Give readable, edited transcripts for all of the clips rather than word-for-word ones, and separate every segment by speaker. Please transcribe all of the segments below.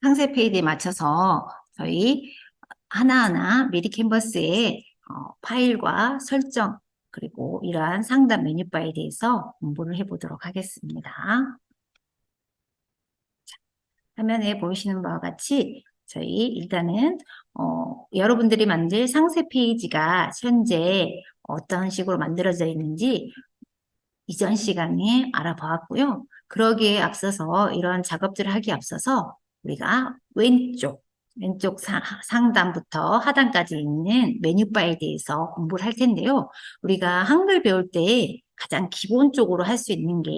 Speaker 1: 상세 페이지에 맞춰서 저희 하나하나 미리 캔버스에 파일과 설정 그리고 이러한 상단 메뉴바에 대해서 공부를 해보도록 하겠습니다. 화면에 보이시는 바와 같이 저희 일단은 여러분들이 만들 상세 페이지가 현재 어떤 식으로 만들어져 있는지 이전 시간에 알아보았고요. 그러기에 앞서서 이런 작업들을 하기에 앞서서 우리가 왼쪽 상단부터 하단까지 있는 메뉴바에 대해서 공부를 할 텐데요. 우리가 한글 배울 때 가장 기본적으로 할 수 있는 게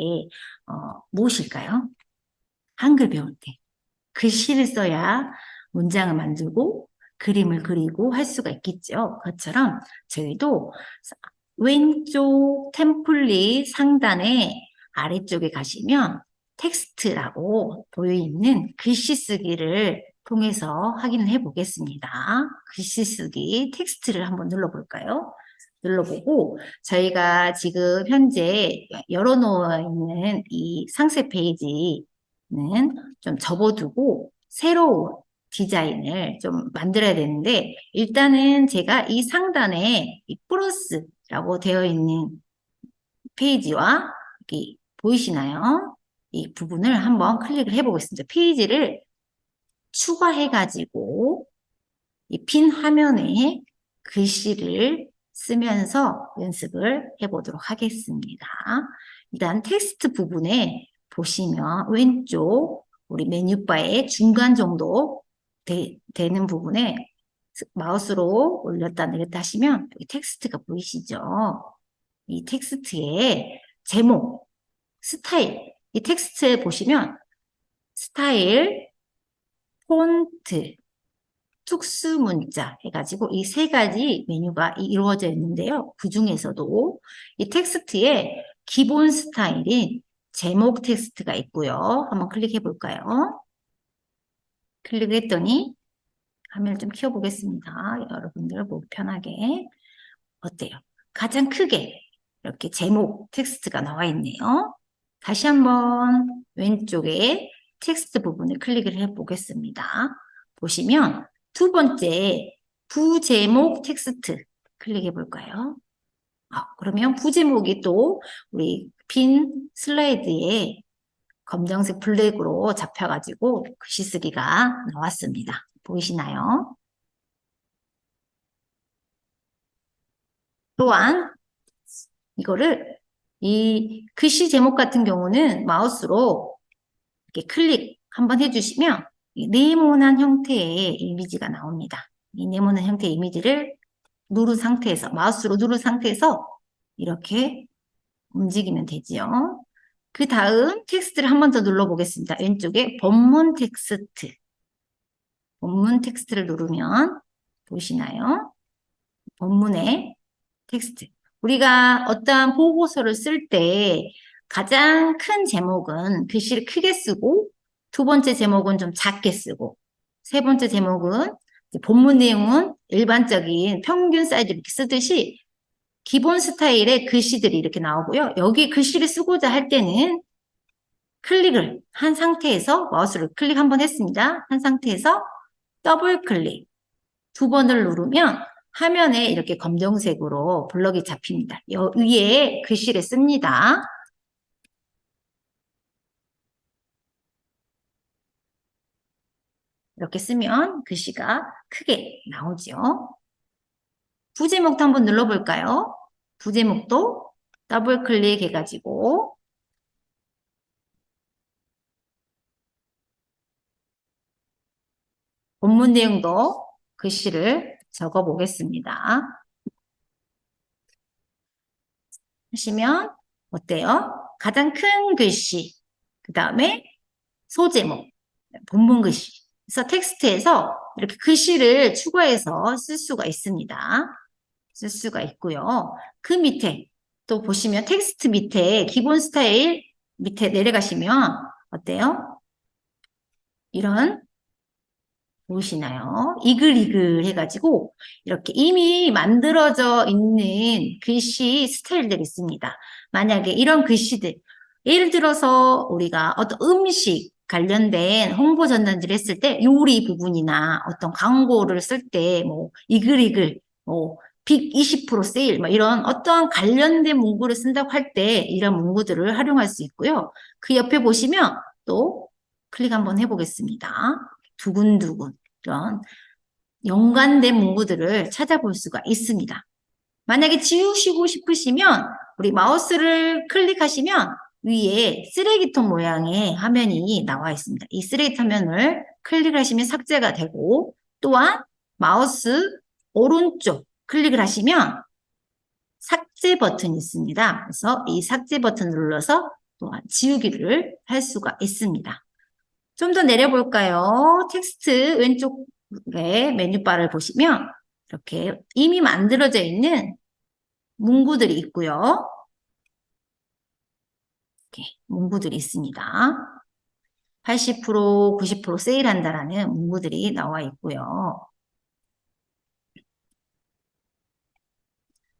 Speaker 1: 무엇일까요? 한글 배울 때 글씨를 써야 문장을 만들고 그림을 그리고 할 수가 있겠죠. 그것처럼 저희도 왼쪽 템플릿 상단에 아래쪽에 가시면 텍스트라고 보여있는 글씨 쓰기를 통해서 확인을 해 보겠습니다. 글씨 쓰기 텍스트를 한번 눌러볼까요? 눌러보고 저희가 지금 현재 열어놓아 있는 이 상세 페이지는 좀 접어두고 새로운 디자인을 좀 만들어야 되는데 일단은 제가 이 상단에 이 플러스라고 되어 있는 페이지와 여기 보이시나요? 이 부분을 한번 클릭을 해보겠습니다. 페이지를 추가해가지고 이 핀 화면에 글씨를 쓰면서 연습을 해보도록 하겠습니다. 일단 텍스트 부분에 보시면 왼쪽 우리 메뉴바의 중간 정도 되는 부분에 마우스로 올렸다 내렸다 하시면 여기 텍스트가 보이시죠? 이 텍스트의 제목, 스타일, 이 텍스트에 보시면 스타일, 폰트, 특수문자 해가지고 이 세 가지 메뉴가 이루어져 있는데요. 그 중에서도 이 텍스트의 기본 스타일인 제목 텍스트가 있고요. 한번 클릭해 볼까요? 클릭했더니 화면을 좀 키워보겠습니다. 여러분들 뭐 편하게 어때요? 가장 크게 이렇게 제목 텍스트가 나와 있네요. 다시 한번 왼쪽에 텍스트 부분을 클릭을 해보겠습니다. 보시면 두 번째 부제목 텍스트 클릭해 볼까요? 그러면 부제목이 또 우리 빈 슬라이드에 검정색 블랙으로 잡혀가지고 글씨 쓰기가 나왔습니다. 보이시나요? 또한 이거를 이 글씨 제목 같은 경우는 마우스로 이렇게 클릭 한번 해주시면 이 네모난 형태의 이미지가 나옵니다. 이 네모난 형태의 이미지를 누른 상태에서 마우스로 누른 상태에서 이렇게 움직이면 되지요. 그 다음 텍스트를 한 번 더 눌러보겠습니다. 왼쪽에 본문 텍스트. 본문 텍스트를 누르면 보이시나요? 본문의 텍스트. 우리가 어떠한 보고서를 쓸 때 가장 큰 제목은 글씨를 크게 쓰고 두 번째 제목은 좀 작게 쓰고 세 번째 제목은 본문 내용은 일반적인 평균 사이즈 이렇게 쓰듯이 기본 스타일의 글씨들이 이렇게 나오고요. 여기 글씨를 쓰고자 할 때는 클릭을 한 상태에서 마우스를 클릭 한번 했습니다. 한 상태에서 더블 클릭 두 번을 누르면 화면에 이렇게 검정색으로 블럭이 잡힙니다. 위에 글씨를 씁니다. 이렇게 쓰면 글씨가 크게 나오죠. 부제목도 한번 눌러볼까요? 부제목도 더블 클릭해가지고 본문 내용도 글씨를 적어 보겠습니다. 하시면 어때요? 가장 큰 글씨, 그 다음에 소제목, 본문 글씨. 그래서 텍스트에서 이렇게 글씨를 추가해서 쓸 수가 있습니다. 쓸 수가 있고요. 그 밑에 또 보시면 텍스트 밑에 기본 스타일 밑에 내려가시면 어때요? 이런 보이시나요? 이글이글 해가지고 이렇게 이미 만들어져 있는 글씨 스타일들이 있습니다. 만약에 이런 글씨들 예를 들어서 우리가 어떤 음식 관련된 홍보 전단지를 했을 때 요리 부분이나 어떤 광고를 쓸 때 뭐 이글이글 빅 20% 세일 뭐 이런 어떠한 관련된 문구를 쓴다고 할 때 이런 문구들을 활용할 수 있고요. 그 옆에 보시면 또 클릭 한번 해보겠습니다. 두근두근 이런 연관된 문구들을 찾아볼 수가 있습니다. 만약에 지우시고 싶으시면 우리 마우스를 클릭하시면 위에 쓰레기통 모양의 화면이 나와 있습니다. 이 쓰레기 화면을 클릭하시면 삭제가 되고 또한 마우스 오른쪽 클릭을 하시면 삭제 버튼이 있습니다. 그래서 이 삭제 버튼을 눌러서 또한 지우기를 할 수가 있습니다. 좀 더 내려볼까요? 텍스트 왼쪽에 메뉴바를 보시면 이렇게 이미 만들어져 있는 문구들이 있고요. 이렇게 문구들이 있습니다. 80%, 90% 세일한다라는 문구들이 나와 있고요.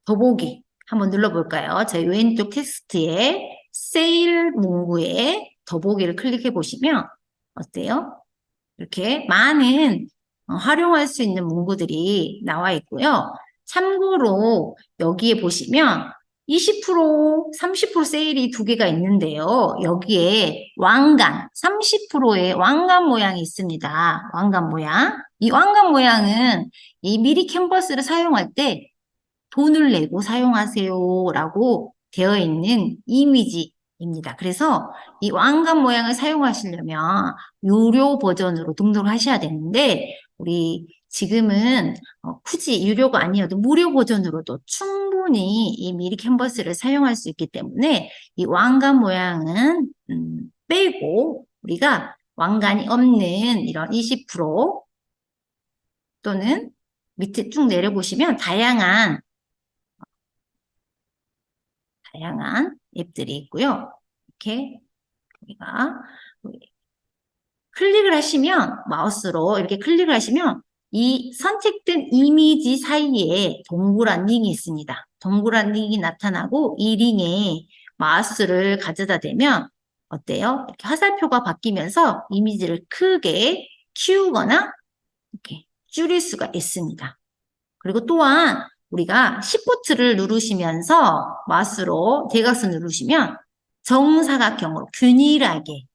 Speaker 1: 더보기 한번 눌러볼까요? 저희 왼쪽 텍스트에 세일 문구에 더보기를 클릭해 보시면 어때요? 이렇게 많은 활용할 수 있는 문구들이 나와 있고요. 참고로 여기에 보시면 20%, 30% 세일이 두 개가 있는데요. 여기에 왕관, 30%의 왕관 모양이 있습니다. 왕관 모양. 이 왕관 모양은 이 미리 캔버스를 사용할 때 돈을 내고 사용하세요라고 되어 있는 이미지입니다. 그래서 이 왕관 모양을 사용하시려면 유료 버전으로 등록을 하셔야 되는데 우리 지금은 굳이 유료가 아니어도 무료 버전으로도 충분히 이 미리 캔버스를 사용할 수 있기 때문에 이 왕관 모양은 빼고 우리가 왕관이 없는 이런 20% 또는 밑에 쭉 내려보시면 다양한 앱들이 있고요. 이렇게 우리가 클릭을 하시면 마우스로 이렇게 클릭을 하시면 이 선택된 이미지 사이에 동그란 링이 있습니다. 동그란 링이 나타나고 이 링에 마우스를 가져다 대면 어때요? 이렇게 화살표가 바뀌면서 이미지를 크게 키우거나 이렇게 줄일 수가 있습니다. 그리고 또한 우리가 Shift를 누르시면서 마우스로 대각선 누르시면 정사각형으로 균일하게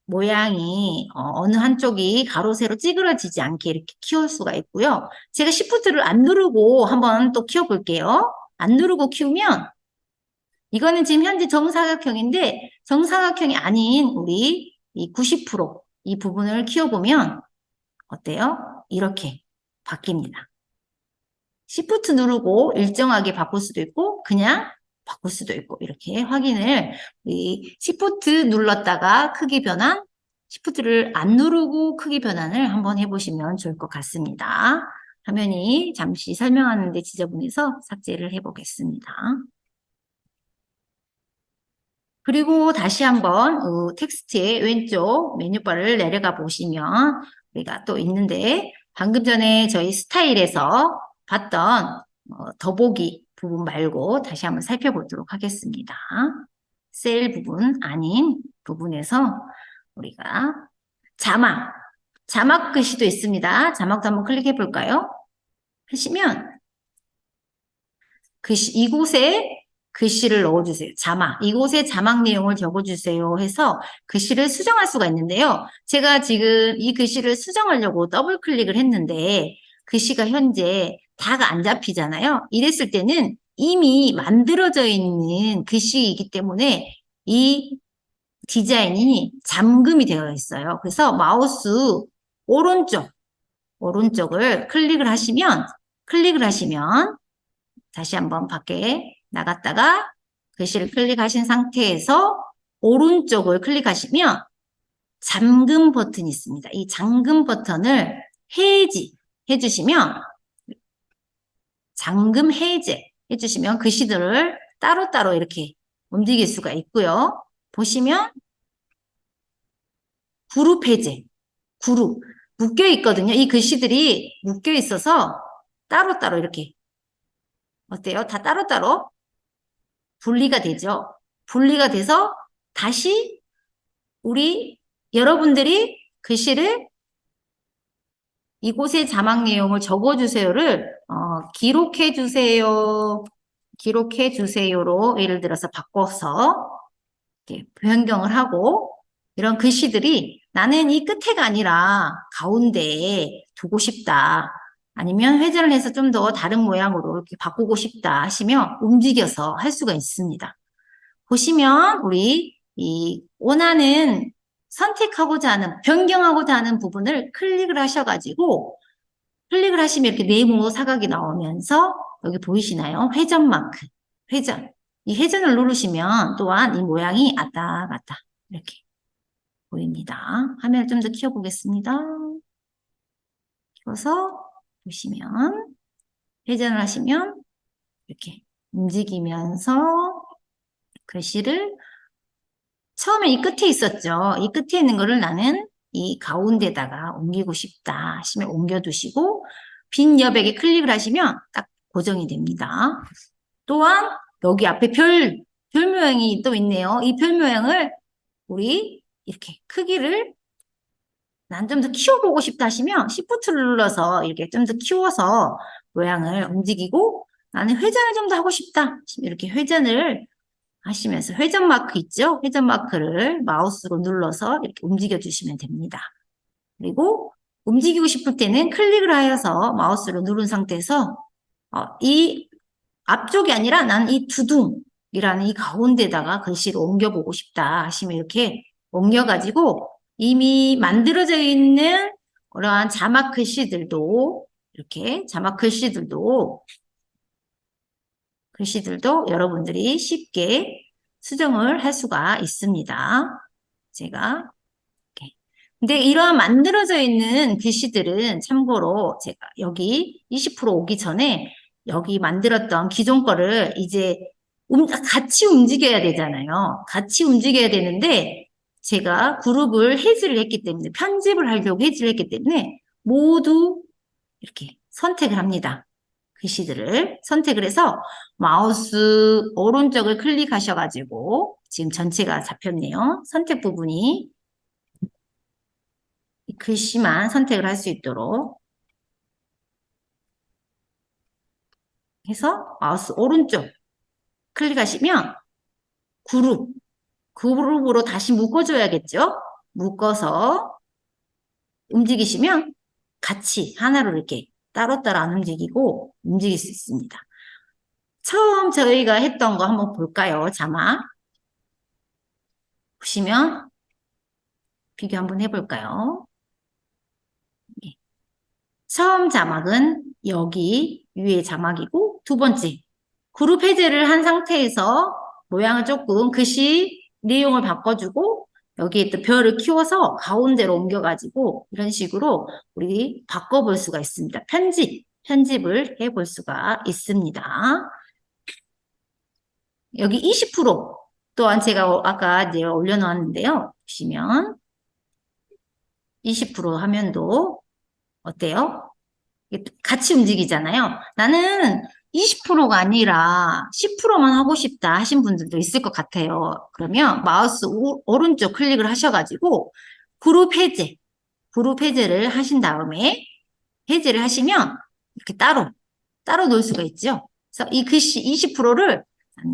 Speaker 1: 모양이 어느 한쪽이 가로 세로 찌그러지지 않게 이렇게 키울 수가 있고요. 제가 Shift를 안 누르고 한번 또 키워볼게요. 안 누르고 키우면 이거는 지금 현재 정사각형인데 정사각형이 아닌 우리 이 90%이 부분을 키워보면 어때요? 이렇게 바뀝니다. Shift 누르고 일정하게 바꿀 수도 있고 그냥 바꿀 수도 있고 이렇게 확인을 이 Shift 눌렀다가 크기 변환, Shift를 안 누르고 크기 변환을 한번 해보시면 좋을 것 같습니다. 화면이 잠시 설명하는데 지저분해서 삭제를 해보겠습니다. 그리고 다시 한번 텍스트의 왼쪽 메뉴바를 내려가 보시면 우리가 또 있는데 방금 전에 저희 스타일에서 봤던 더보기 부분 말고 다시 한번 살펴보도록 하겠습니다. 셀 부분 아닌 부분에서 우리가 자막 글씨도 있습니다. 자막도 한번 클릭해 볼까요? 하시면 글씨 이곳에 글씨를 넣어주세요. 자막. 이곳에 자막 내용을 적어주세요 해서 글씨를 수정할 수가 있는데요. 제가 지금 이 글씨를 수정하려고 더블 클릭을 했는데 글씨가 현재 다가 안 잡히잖아요. 이랬을 때는 이미 만들어져 있는 글씨이기 때문에 이 디자인이 잠금이 되어 있어요. 그래서 마우스 오른쪽을 클릭을 하시면 다시 한번 밖에 나갔다가 글씨를 클릭하신 상태에서 오른쪽을 클릭하시면 잠금 버튼이 있습니다. 이 잠금 버튼을 해지 해주시면 잠금 해제 해주시면 글씨들을 따로따로 이렇게 움직일 수가 있고요. 보시면 그룹 해제, 그룹 묶여 있거든요. 이 글씨들이 묶여 있어서 따로따로 이렇게 어때요? 다 따로따로 분리가 되죠. 분리가 돼서 다시 우리 여러분들이 글씨를 이곳의 자막 내용을 적어주세요를 기록해주세요. 기록해주세요로 예를 들어서 바꿔서 이렇게 변경을 하고 이런 글씨들이 나는 이 끝에가 아니라 가운데에 두고 싶다. 아니면 회전을 해서 좀 더 다른 모양으로 이렇게 바꾸고 싶다 하시면 움직여서 할 수가 있습니다. 보시면 우리 이 원하는 선택하고자 하는, 변경하고자 하는 부분을 클릭을 하셔가지고 클릭을 하시면 이렇게 네모 사각이 나오면서 여기 보이시나요? 회전 마크, 회전. 이 회전을 누르시면 또한 이 모양이 왔다 갔다 이렇게 보입니다. 화면을 좀 더 키워보겠습니다. 키워서 보시면 회전을 하시면 이렇게 움직이면서 글씨를 처음에 이 끝에 있었죠. 이 끝에 있는 거를 나는 이 가운데다가 옮기고 싶다 하시면 옮겨두시고 빈 여백에 클릭을 하시면 딱 고정이 됩니다. 또한 여기 앞에 별 모양이 또 있네요. 이 별 모양을 우리 이렇게 크기를 난 좀 더 키워보고 싶다 하시면 Shift를 눌러서 이렇게 좀 더 키워서 모양을 움직이고 나는 회전을 좀 더 하고 싶다 하시면 이렇게 회전을 하시면서 회전 마크 있죠? 회전 마크를 마우스로 눌러서 이렇게 움직여 주시면 됩니다. 그리고 움직이고 싶을 때는 클릭을 하여서 마우스로 누른 상태에서 이 앞쪽이 아니라 나는 이 두둥이라는 이 가운데다가 글씨를 옮겨보고 싶다 하시면 이렇게 옮겨가지고 이미 만들어져 있는 그러한 자막 글씨들도 이렇게 자막 글씨들도 여러분들이 쉽게 수정을 할 수가 있습니다. 제가 이렇게. 근데 이러한 만들어져 있는 글씨들은 참고로 제가 여기 20% 오기 전에 여기 만들었던 기존 거를 이제 같이 움직여야 되잖아요. 같이 움직여야 되는데 제가 그룹을 해지를 했기 때문에 편집을 하려고 해지를 했기 때문에 모두 이렇게 선택을 합니다. 글씨들을 선택을 해서 마우스 오른쪽을 클릭하셔가지고 지금 전체가 잡혔네요. 선택 부분이 글씨만 선택을 할 수 있도록 해서 마우스 오른쪽 클릭하시면 그룹으로 다시 묶어줘야겠죠? 묶어서 움직이시면 같이 하나로 이렇게 따로따로 안 움직이고 움직일 수 있습니다. 처음 저희가 했던 거 한번 볼까요? 자막. 보시면 비교 한번 해볼까요? 처음 자막은 여기 위에 자막이고 두 번째 그룹 해제를 한 상태에서 모양을 조금 글씨 내용을 바꿔주고 여기에 또 별을 키워서 가운데로 옮겨가지고 이런 식으로 우리 바꿔볼 수가 있습니다. 편집을 해볼 수가 있습니다. 여기 20% 또한 제가 아까 이제 올려놓았는데요. 보시면 20% 화면도 어때요? 같이 움직이잖아요. 나는 20%가 아니라 10%만 하고 싶다 하신 분들도 있을 것 같아요. 그러면 마우스 오른쪽 클릭을 하셔가지고 그룹 해제를 하신 다음에 해제를 하시면 이렇게 따로 놓을 수가 있죠. 그래서 이 글씨 20%를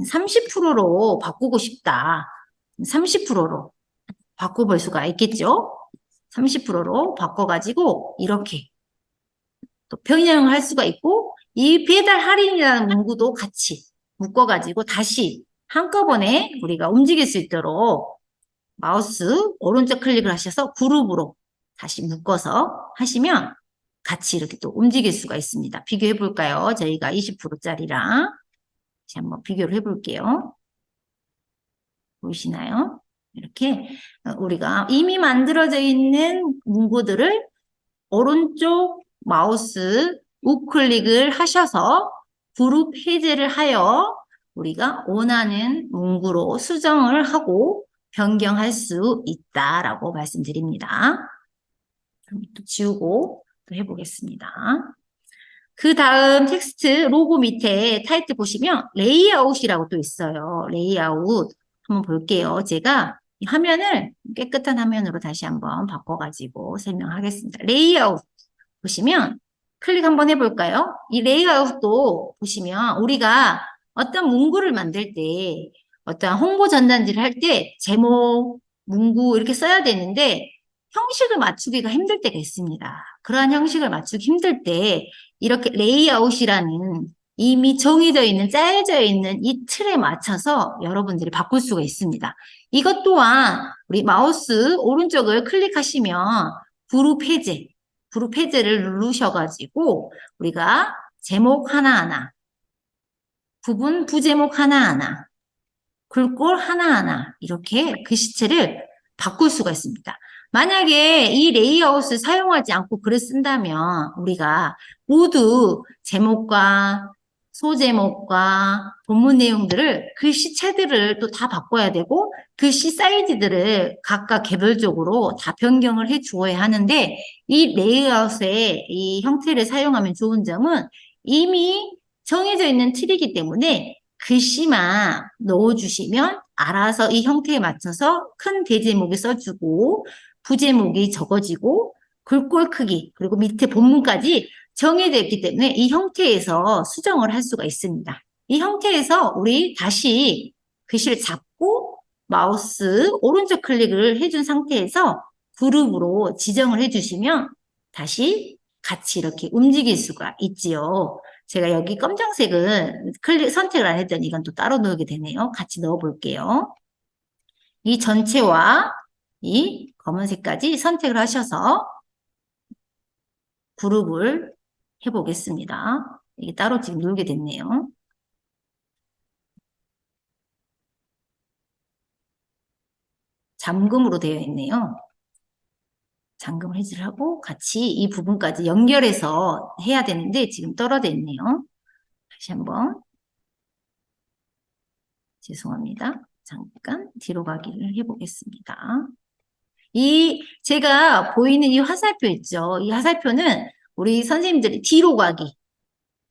Speaker 1: 30%로 바꾸고 싶다. 30%로 바꿔볼 수가 있겠죠. 30%로 바꿔가지고 이렇게 또 변형을 할 수가 있고 이 배달 할인이라는 문구도 같이 묶어가지고 다시 한꺼번에 우리가 움직일 수 있도록 마우스 오른쪽 클릭을 하셔서 그룹으로 다시 묶어서 하시면 같이 이렇게 또 움직일 수가 있습니다. 비교해 볼까요? 저희가 20%짜리랑 다시 한번 비교를 해볼게요. 보이시나요? 이렇게 우리가 이미 만들어져 있는 문구들을 오른쪽 마우스 우클릭을 하셔서 그룹 해제를 하여 우리가 원하는 문구로 수정을 하고 변경할 수 있다라고 말씀드립니다. 또 지우고 또 해보겠습니다. 그 다음 텍스트 로고 밑에 타이틀 보시면 레이아웃이라고 또 있어요. 레이아웃 한번 볼게요. 제가 이 화면을 깨끗한 화면으로 다시 한번 바꿔가지고 설명하겠습니다. 레이아웃 보시면 클릭 한번 해볼까요? 이 레이아웃도 보시면 우리가 어떤 문구를 만들 때 어떤 홍보 전단지를 할 때 제목, 문구 이렇게 써야 되는데 형식을 맞추기가 힘들 때가 있습니다. 그러한 형식을 맞추기 힘들 때 이렇게 레이아웃이라는 이미 정해져 있는, 짜여져 있는 이 틀에 맞춰서 여러분들이 바꿀 수가 있습니다. 이것 또한 우리 마우스 오른쪽을 클릭하시면 그룹 해제를 누르셔가지고 우리가 제목 하나하나, 부분, 부제목 하나하나, 글꼴 하나하나 이렇게 글씨체를 바꿀 수가 있습니다. 만약에 이 레이아웃을 사용하지 않고 글을 쓴다면 우리가 모두 제목과 소제목과 본문 내용들을 글씨체들을 또 다 바꿔야 되고 글씨 사이즈들을 각각 개별적으로 다 변경을 해 주어야 하는데 이 레이아웃의 이 형태를 사용하면 좋은 점은 이미 정해져 있는 틀이기 때문에 글씨만 넣어주시면 알아서 이 형태에 맞춰서 큰 대제목에 써주고 부제목이 적어지고 글꼴 크기 그리고 밑에 본문까지 정해져 있기 때문에 이 형태에서 수정을 할 수가 있습니다. 이 형태에서 우리 다시 글씨를 잡고 마우스 오른쪽 클릭을 해준 상태에서 그룹으로 지정을 해주시면 다시 같이 이렇게 움직일 수가 있지요. 제가 여기 검정색은 선택을 안 했더니 이건 또 따로 넣게 되네요. 같이 넣어 볼게요. 이 전체와 이 검은색까지 선택을 하셔서 그룹을 해보겠습니다. 이게 따로 지금 누르게 됐네요. 잠금으로 되어 있네요. 잠금 해제를 하고 같이 이 부분까지 연결해서 해야 되는데 지금 떨어져 있네요. 다시 한번 죄송합니다. 잠깐 뒤로 가기를 해보겠습니다. 제가 보이는 이 화살표 있죠. 이 화살표는 우리 선생님들이 뒤로 가기.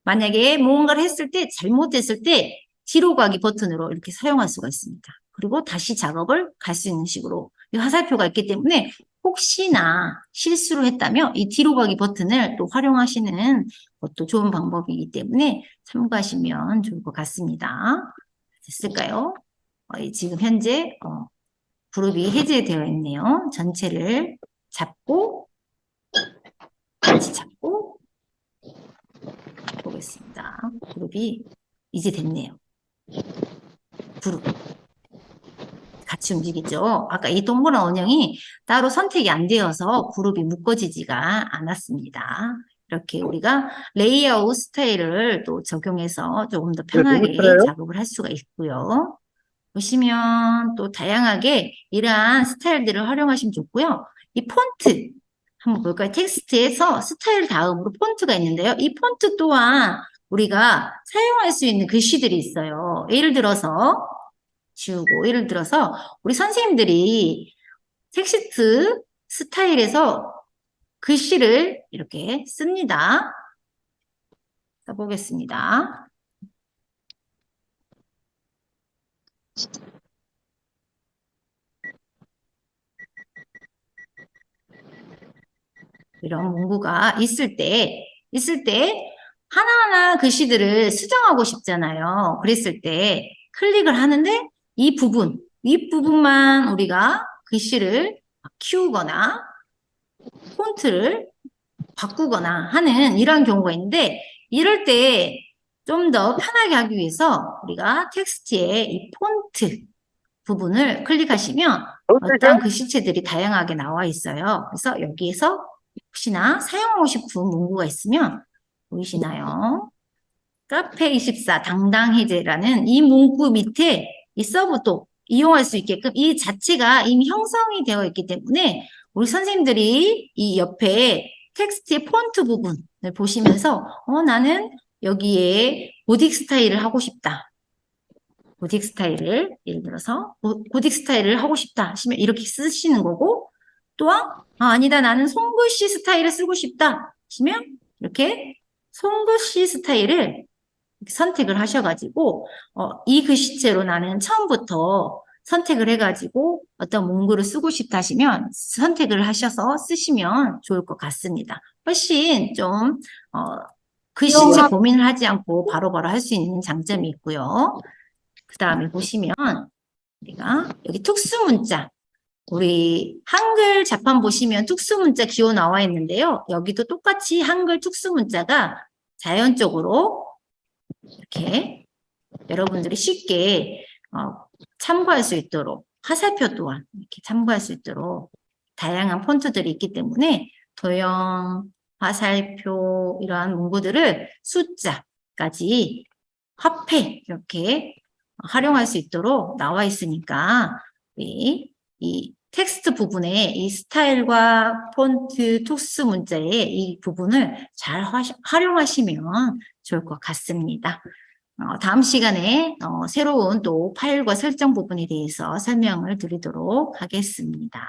Speaker 1: 만약에 무언가를 했을 때, 잘못했을 때, 뒤로 가기 버튼으로 이렇게 사용할 수가 있습니다. 그리고 다시 작업을 갈 수 있는 식으로 이 화살표가 있기 때문에 혹시나 실수를 했다면 이 뒤로 가기 버튼을 또 활용하시는 것도 좋은 방법이기 때문에 참고하시면 좋을 것 같습니다. 됐을까요? 지금 현재 그룹이 해제되어 있네요. 전체를 잡고 같이 잡고 보겠습니다. 그룹이 이제 됐네요. 그룹 같이 움직이죠. 아까 이 동그란 원형이 따로 선택이 안 되어서 그룹이 묶어지지가 않았습니다. 이렇게 우리가 레이아웃 스타일을 또 적용해서 조금 더 편하게 작업을 할 수가 있고요. 보시면 또 다양하게 이러한 스타일들을 활용하시면 좋고요. 이 폰트 한번 볼까요? 텍스트에서 스타일 다음으로 폰트가 있는데요. 이 폰트 또한 우리가 사용할 수 있는 글씨들이 있어요. 예를 들어서 지우고 예를 들어서 우리 선생님들이 텍스트 스타일에서 글씨를 이렇게 씁니다. 써보겠습니다. 이런 문구가 있을 때 하나하나 글씨들을 수정하고 싶잖아요. 그랬을 때 클릭을 하는데 이 부분만 우리가 글씨를 키우거나 폰트를 바꾸거나 하는 이런 경우가 있는데 이럴 때 좀 더 편하게 하기 위해서 우리가 텍스트의 이 폰트 부분을 클릭하시면 어떤 글씨체들이 다양하게 나와 있어요. 그래서 여기에서 혹시나 사용하고 싶은 문구가 있으면 보이시나요? 카페24 당당해제라는 이 문구 밑에 이 서브도 이용할 수 있게끔 이 자체가 이미 형성이 되어 있기 때문에 우리 선생님들이 이 옆에 텍스트의 폰트 부분을 보시면서 나는 여기에 고딕 스타일을 하고 싶다. 고딕 스타일을 예를 들어서 고딕 스타일을 하고 싶다 하시면 이렇게 쓰시는 거고 또한 아니다 나는 손글씨 스타일을 쓰고 싶다 하시면 이렇게 손글씨 스타일을 선택을 하셔가지고 이 글씨체로 나는 처음부터 선택을 해가지고 어떤 문구를 쓰고 싶다 하시면 선택을 하셔서 쓰시면 좋을 것 같습니다. 훨씬 좀, 글씨체 고민을 하지 않고 바로바로 할 수 있는 장점이 있고요. 그 다음에 보시면 우리가 여기 특수문자, 우리 한글 자판 보시면 특수문자 기호 나와 있는데요. 여기도 똑같이 한글 특수문자가 자연적으로 이렇게 여러분들이 쉽게 참고할 수 있도록, 화살표 또한 이렇게 참고할 수 있도록 다양한 폰트들이 있기 때문에 도형, 화살표 이러한 문구들을 숫자까지 화폐 이렇게 활용할 수 있도록 나와 있으니까 이 텍스트 부분에 이 스타일과 폰트, 토스 문자의 이 부분을 잘 활용하시면 좋을 것 같습니다. 다음 시간에 새로운 또 파일과 설정 부분에 대해서 설명을 드리도록 하겠습니다.